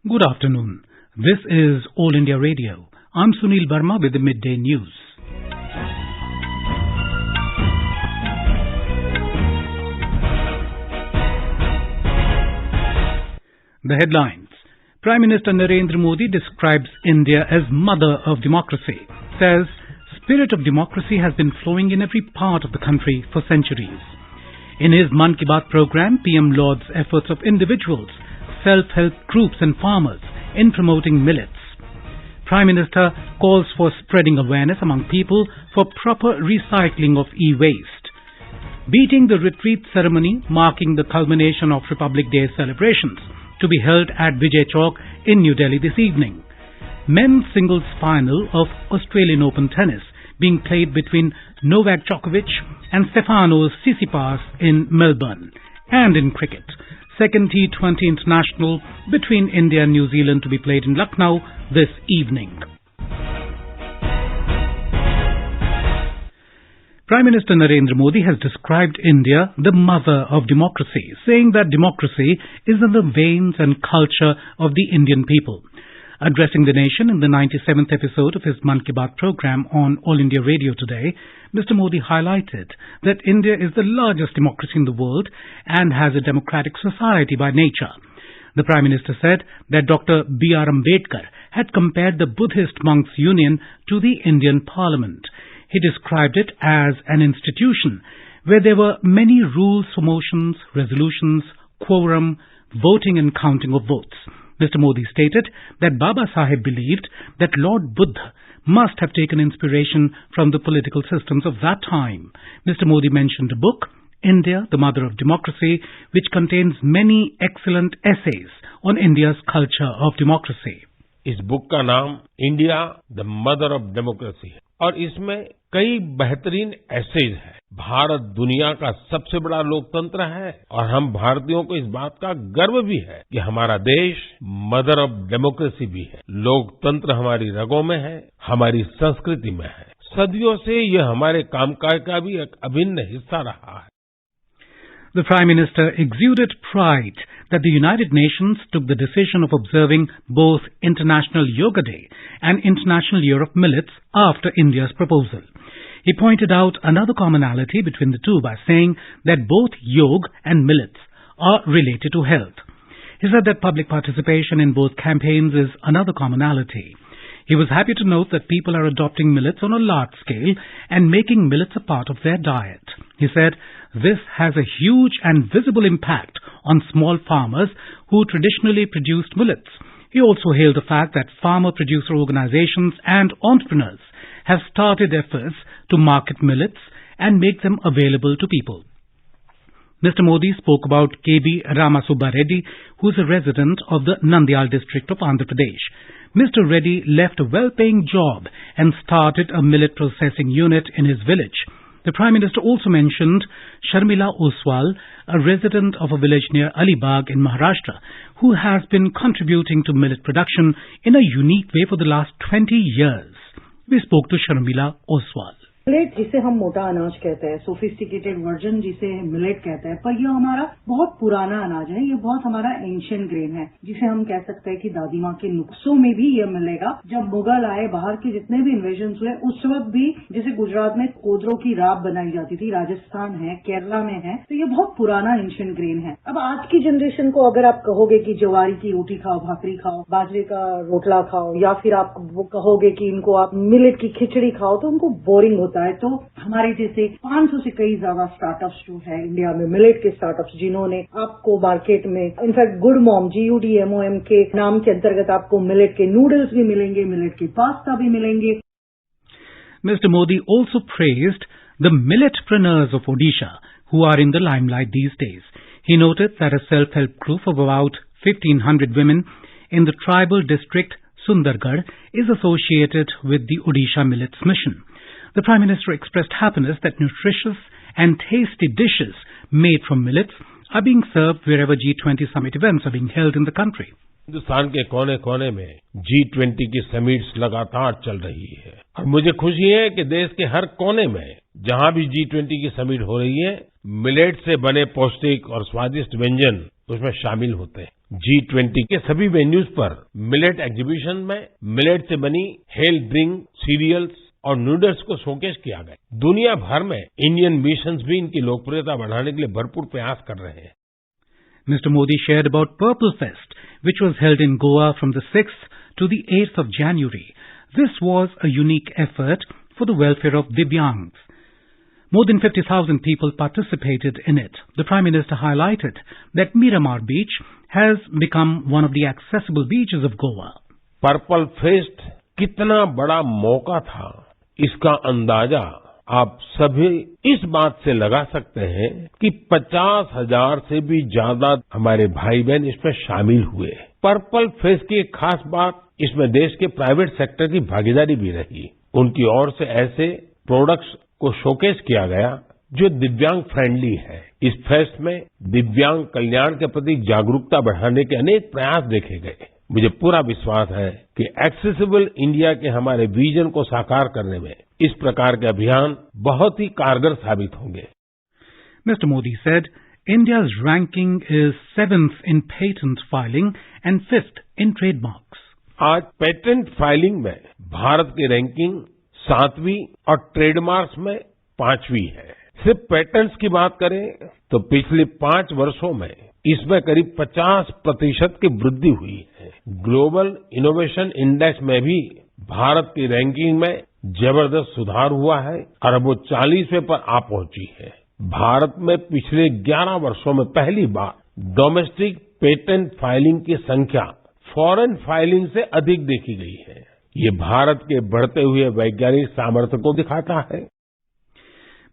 Good afternoon. This is All India Radio. I'm Sunil Verma with the Midday News. The headlines. Prime Minister Narendra Modi describes India as mother of democracy. Says, spirit of democracy has been flowing in every part of the country for centuries. In his Mann Ki Baat program, PM lauds efforts of individuals, self-help groups and farmers in promoting millets. Prime Minister calls for spreading awareness among people for proper recycling of e-waste. Beating the retreat ceremony marking the culmination of Republic Day celebrations to be held at Vijay Chowk in New Delhi this evening. Men's singles final of Australian Open tennis being played between Novak Djokovic and Stefanos Tsitsipas in Melbourne. And in cricket, second T20 International between India and New Zealand to be played in Lucknow this evening. Prime Minister Narendra Modi has described India the mother of democracy, saying that democracy is in the veins and culture of the Indian people. Addressing the nation in the 97th episode of his Mann Ki Baat program on All India Radio today, Mr. Modi highlighted that India is the largest democracy in the world and has a democratic society by nature. The Prime Minister said that Dr. B.R. Ambedkar had compared the Buddhist monks' union to the Indian Parliament. He described it as an institution where there were many rules for motions, resolutions, quorum, voting and counting of votes. Mr. Modi stated that Baba Saheb believed that Lord Buddha must have taken inspiration from the political systems of that time. Mr. Modi mentioned a book, India, the Mother of Democracy, which contains many excellent essays on India's culture of democracy. इस book का नाम India the mother of democracy है और इसमें कई बेहतरीन essays है। भारत दुनिया का सबसे बड़ा लोकतंत्र है और हम भारतीयों को इस बात का गर्व भी है कि हमारा देश मदर ऑफ डेमोक्रेसी भी है। लोकतंत्र हमारी रगों में है, हमारी संस्कृति में है। सदियों से यह हमारे कामकाज का भी एक अभिन्न हिस्सा रहा है। The Prime Minister exuded pride that the United Nations took the decision of observing both International Yoga Day and International Year of Millets after India's proposal. He pointed out another commonality between the two by saying that both yoga and millets are related to health. He said that public participation in both campaigns is another commonality. He was happy to note that people are adopting millets on a large scale and making millets a part of their diet. He said this has a huge and visible impact on small farmers who traditionally produced millets. He also hailed the fact that farmer-producer organizations and entrepreneurs have started efforts to market millets and make them available to people. Mr. Modi spoke about K.B. Ramasubba Reddy, who is a resident of the Nandyal district of Andhra Pradesh. Mr. Reddy left a well-paying job and started a millet processing unit in his village. The Prime Minister also mentioned Sharmila Oswal, a resident of a village near Alibag in Maharashtra, who has been contributing to millet production in a unique way for the last 20 years. We spoke to Sharmila Oswal. Millet जिसे हम मोटा अनाज कहते हैं, sophisticated version जिसे millet कहते हैं, पर यह हमारा बहुत पुराना अनाज है। ये बहुत हमारा एंशियंट ग्रेन है, जिसे हम कह सकते हैं कि दादी माँ के नुस्खों में भी यह मिलेगा। जब मुगल आए, बाहर के जितने भी इन्वेजन हुए, उस वक्त भी जैसे गुजरात में कोदरों की राब बनाई जाती थी, राजस्थान है, केरला में है, तो ये बहुत पुराना एंशियंट ग्रेन है। अब आज की जनरेशन को अगर आप कहोगे कि ज्वारी की रोटी खाओ, भाकरी खाओ, बाजरे का रोटला खाओ, या फिर आप वो कहोगे कि इनको आप मिलेट की खिचड़ी खाओ, तो उनको बोरिंग होता है। तो हमारे जैसे 500 से कई ज्यादा स्टार्टअप्स जो है इंडिया में, मिलेट के स्टार्टअप्स, जिन्होंने आपको मार्केट में इनफैक्ट गुड मॉम GUDMOM के नाम के अंतर्गत आपको मिलेट के नूडल्स भी मिलेंगे, मिलेट के पास्ता भी मिलेंगे। Mr. Modi also praised the milletpreneurs of Odisha who are in the limelight these days. He noted that a self-help group of about 1,500 women in the tribal district Sundargarh is associated with the Odisha Millets Mission. The Prime Minister expressed happiness that nutritious and tasty dishes made from millets are being served wherever G20 summit events are being held in the country. Hindustan के कोने कोने में G20 की summits लगातार चल रही है और मुझे खुशी है कि देश के हर कोने में जहां भी G20 की समिट हो रही है, मिलेट से बने पौष्टिक और स्वादिष्ट व्यंजन उसमें शामिल होते हैं। G20 के सभी वेन्यूज पर मिलेट एग्जीबिशन में मिलेट से बनी हेल्थ ड्रिंक, सीरियल्स और नूडल्स को शोकेस किया गया। दुनिया भर में इंडियन मिशंस भी इनकी लोकप्रियता बढ़ाने के लिए भरपूर प्रयास कर रहे हैं। Mr. Modi shared about Purple Fest, which was held in Goa from the 6th to the 8th of January. This was a unique effort for the welfare of Divyangs. More than 50,000 people participated in it. The Prime Minister highlighted that Miramar Beach has become one of the accessible beaches of Goa. Purple fest कितना बड़ा मौका था, इसका अंदाजा आप सभी इस बात से लगा सकते हैं कि 50,000 से भी ज्यादा हमारे भाई बहन इसमें शामिल हुए। पर्पल फेस्ट की एक खास बात, इसमें देश के प्राइवेट सेक्टर की भागीदारी भी रही। उनकी ओर से ऐसे प्रोडक्ट्स को शोकेस किया गया जो दिव्यांग फ्रेंडली है। इस फेस्ट में दिव्यांग कल्याण के प्रति जागरूकता बढ़ाने के अनेक प्रयास देखे गए। मुझे पूरा विश्वास है कि एक्सेसिबल इंडिया के हमारे विजन को साकार करने में इस प्रकार के अभियान बहुत ही कारगर साबित होंगे। Mr. Modi said, India's ranking is 7th in patent filing and 5th in trademarks. आज पेटेंट फाइलिंग में भारत की रैंकिंग 7वीं और ट्रेडमार्क्स में 5वीं है। सिर्फ पेटेंट्स की बात करें तो पिछले 5 वर्षों में इसमें करीब 50% की वृद्धि हुई है। ग्लोबल इनोवेशन इंडेक्स में भी भारत की रैंकिंग में जबरदस्त सुधार हुआ है और अब वो 40वें पर आ पहुंची है। भारत में पिछले 11 वर्षों में पहली बार डोमेस्टिक पेटेंट फाइलिंग की संख्या फॉरेन फाइलिंग से अधिक देखी गई है। ये भारत के बढ़ते हुए वैज्ञानिक सामर्थ्य को दिखाता है।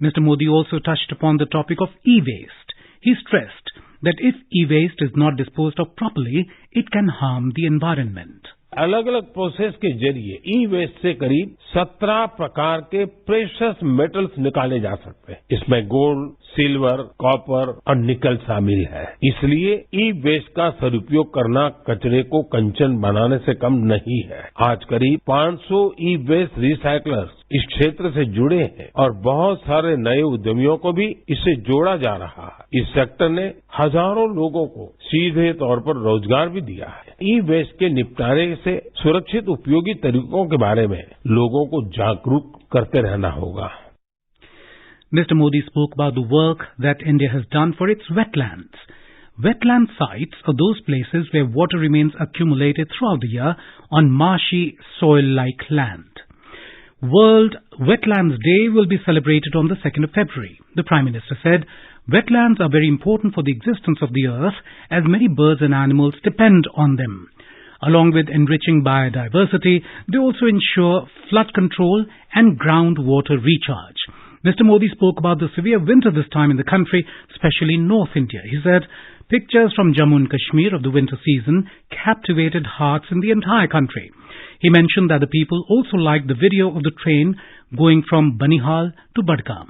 Mr. Modi also touched upon the topic of e-waste. He stressed that if e-waste is not disposed of properly, it can harm the environment. अलग अलग प्रोसेस के जरिए ई वेस्ट से करीब 17 प्रकार के प्रेशियस मेटल्स निकाले जा सकते हैं। इसमें गोल्ड, सिल्वर, कॉपर और निकल शामिल है। इसलिए ई वेस्ट का सदुपयोग करना कचरे को कंचन बनाने से कम नहीं है। आज करीब 500 ई वेस्ट रिसाइकलर्स इस क्षेत्र से जुड़े हैं और बहुत सारे नए उद्यमियों को भी इससे जोड़ा जा रहा है। इस सेक्टर ने हजारों लोगों को सीधे तौर पर रोजगार भी दिया है। ई वेस्ट के निपटारे से सुरक्षित उपयोगी तरीकों के बारे में लोगों को जागरूक करते रहना होगा। Mr. Modi spoke about the work that India has done for its wetlands. Wetland sites are those places where water remains accumulated throughout the year on marshy, soil-like land. World Wetlands Day will be celebrated on the 2nd of February. The Prime Minister said, wetlands are very important for the existence of the earth as many birds and animals depend on them. Along with enriching biodiversity, they also ensure flood control and groundwater recharge. Mr. Modi spoke about the severe winter this time in the country, especially in North India. He said, pictures from Jammu and Kashmir of the winter season captivated hearts in the entire country. He mentioned that the people also liked the video of the train going from Banihal to Badgam.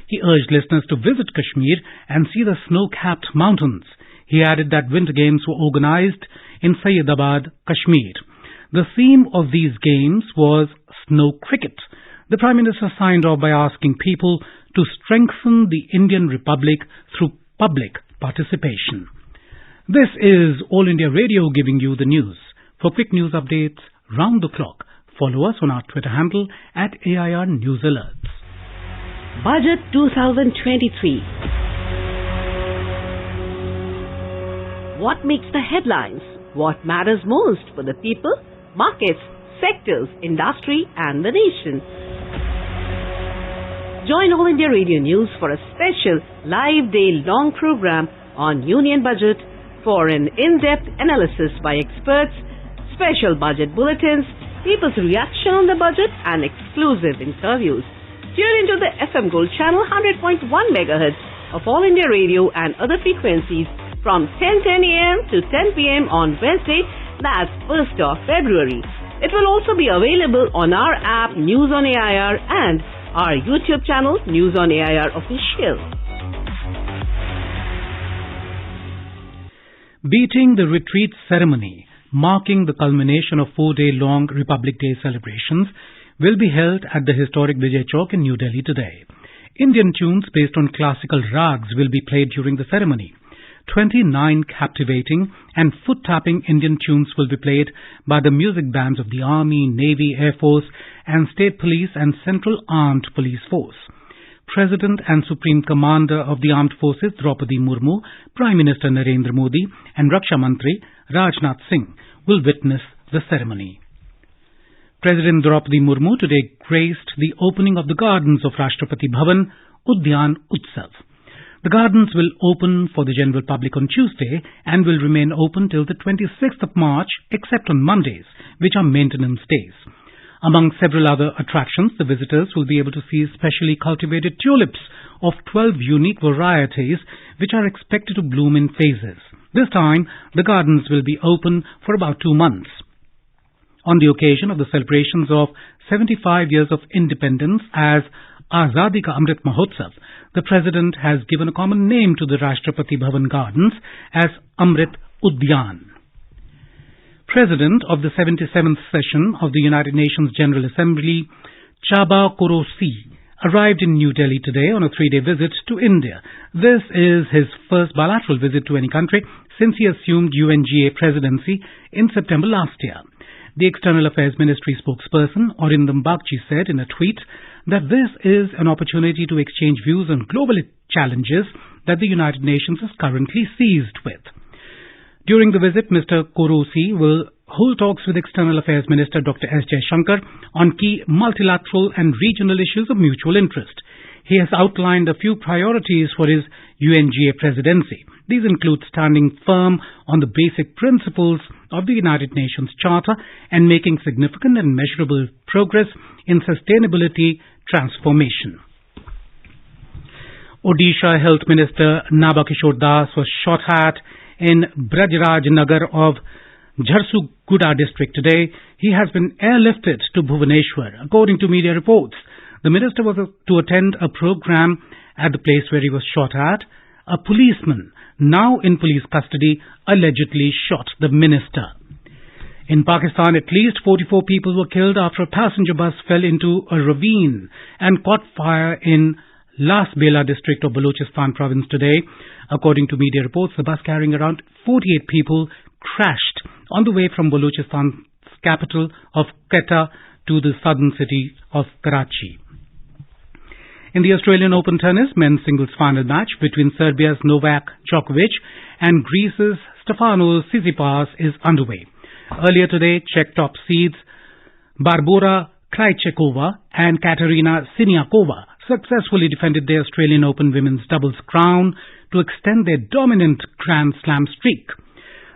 He urged listeners to visit Kashmir and see the snow-capped mountains. He added that winter games were organized in Syedabad, Kashmir. The theme of these games was snow cricket. The Prime Minister signed off by asking people to strengthen the Indian Republic through public participation. This is All India Radio giving you the news. For quick news updates round the clock, follow us on our Twitter handle at AIR News Alerts. Budget 2023. What makes the headlines? What matters most for the people, markets, sectors, industry and the nation? Join All India Radio News for a special live day-long program on Union Budget for an in-depth analysis by experts, special budget bulletins, people's reaction on the budget and exclusive interviews. Tune into the FM Gold channel 100.1 MHz of All India Radio and other frequencies from 10:10 a.m. to 10 p.m. on Wednesday, that's 1st of February. It will also be available on our app News on AIR and our YouTube channel News on AIR Official. Beating the retreat ceremony, marking the culmination of 4-day-long Republic Day celebrations, will be held at the historic Vijay Chowk in New Delhi today. Indian tunes based on classical rags will be played during the ceremony. 29 captivating and foot-tapping Indian tunes will be played by the music bands of the Army, Navy, Air Force and State Police and Central Armed Police Force. President and Supreme Commander of the Armed Forces Draupadi Murmu, Prime Minister Narendra Modi and Raksha Mantri Rajnath Singh will witness the ceremony. President Draupadi Murmu today graced the opening of the gardens of Rashtrapati Bhavan, Udyan Utsav. The gardens will open for the general public on Tuesday and will remain open till the 26th of March except on Mondays, which are maintenance days. Among several other attractions, the visitors will be able to see specially cultivated tulips of 12 unique varieties which are expected to bloom in phases. This time, the gardens will be open for about 2 months. On the occasion of the celebrations of 75 years of independence as Azadi Ka Amrit Mahotsav, the President has given a common name to the Rashtrapati Bhavan Gardens as Amrit Udyan. President of the 77th session of the United Nations General Assembly, Chaba Korosi, arrived in New Delhi today on a 3-day visit to India. This is his first bilateral visit to any country since he assumed UNGA presidency in September last year. The External Affairs Ministry spokesperson Arindam Bagchi said in a tweet that this is an opportunity to exchange views on global challenges that the United Nations is currently seized with. During the visit, Mr. Korosi will hold talks with External Affairs Minister Dr. S. Jaishankar on key multilateral and regional issues of mutual interest. He has outlined a few priorities for his UNGA presidency. These include standing firm on the basic principles of the United Nations Charter and making significant and measurable progress in sustainability transformation. Odisha Health Minister Nabakishore Das was shot at in Brajraj Nagar of Jharsuguda district today. He has been airlifted to Bhuvaneshwar, according to media reports. The minister was to attend a program at the place where he was shot at. A policeman, now in police custody, allegedly shot the minister. In Pakistan, at least 44 people were killed after a passenger bus fell into a ravine and caught fire in Las Bela district of Balochistan province today. According to media reports, the bus carrying around 48 people crashed on the way from Balochistan's capital of Quetta to the southern city of Karachi. In the Australian Open tennis men's singles final match between Serbia's Novak Djokovic and Greece's Stefanos Tsitsipas is underway. Earlier today, Czech top seeds Barbora Krejcikova and Katerina Siniakova successfully defended their Australian Open women's doubles crown to extend their dominant Grand Slam streak.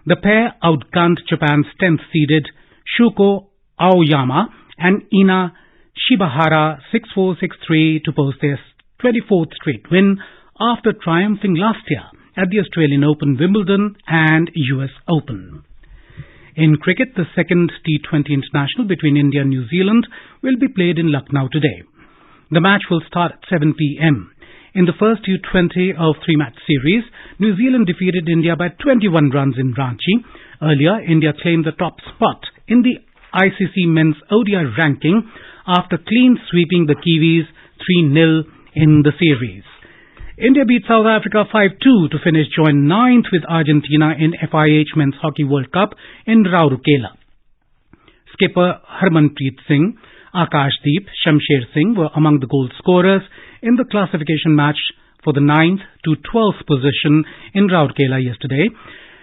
The pair outgunned Japan's 10th seeded Shuko Aoyama and Ina Shibahara 6-4, 6-3 to post their 24th straight win after triumphing last year at the Australian Open, Wimbledon and US Open. In cricket, the second T20 International between India and New Zealand will be played in Lucknow today. The match will start at 7 p.m. In the first T20 of 3-match series, New Zealand defeated India by 21 runs in Ranchi. Earlier, India claimed the top spot in the ICC men's ODI ranking after clean sweeping the Kiwis 3-0 in the series. India beat South Africa 5-2 to finish joint 9th with Argentina in FIH Men's Hockey World Cup in Rourkela. Skipper Harmanpreet Singh, Akashdeep, Shamsher Singh were among the goal scorers in the classification match for the 9th to 12th position in Rourkela yesterday,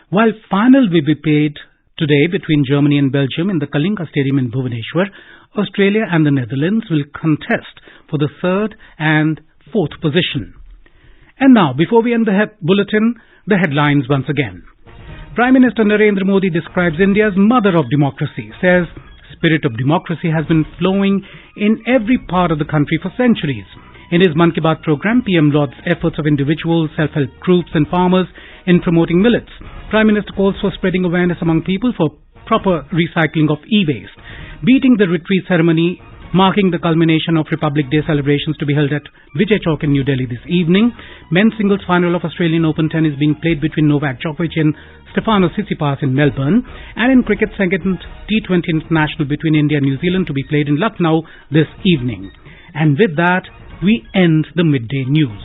while final will be played today between Germany and Belgium in the Kalinga Stadium in Bhuvaneshwar. Australia and the Netherlands will contest for the 3rd and 4th position. And now, before we end the bulletin, the headlines once again. Prime Minister Narendra Modi describes India as mother of democracy, says spirit of democracy has been flowing in every part of the country for centuries. In his Mann Ki Baat program, PM lauds efforts of individuals, self-help groups and farmers in promoting millets. Prime Minister calls for spreading awareness among people for proper recycling of e-waste. Beating the retreat ceremony marking the culmination of Republic Day celebrations to be held at Vijay Chowk in New Delhi this evening. Men's singles final of Australian Open tennis being played between Novak Djokovic and Stefanos Tsitsipas in Melbourne. And in cricket, second T20 International between India and New Zealand to be played in Lucknow this evening. And with that, we end the midday news.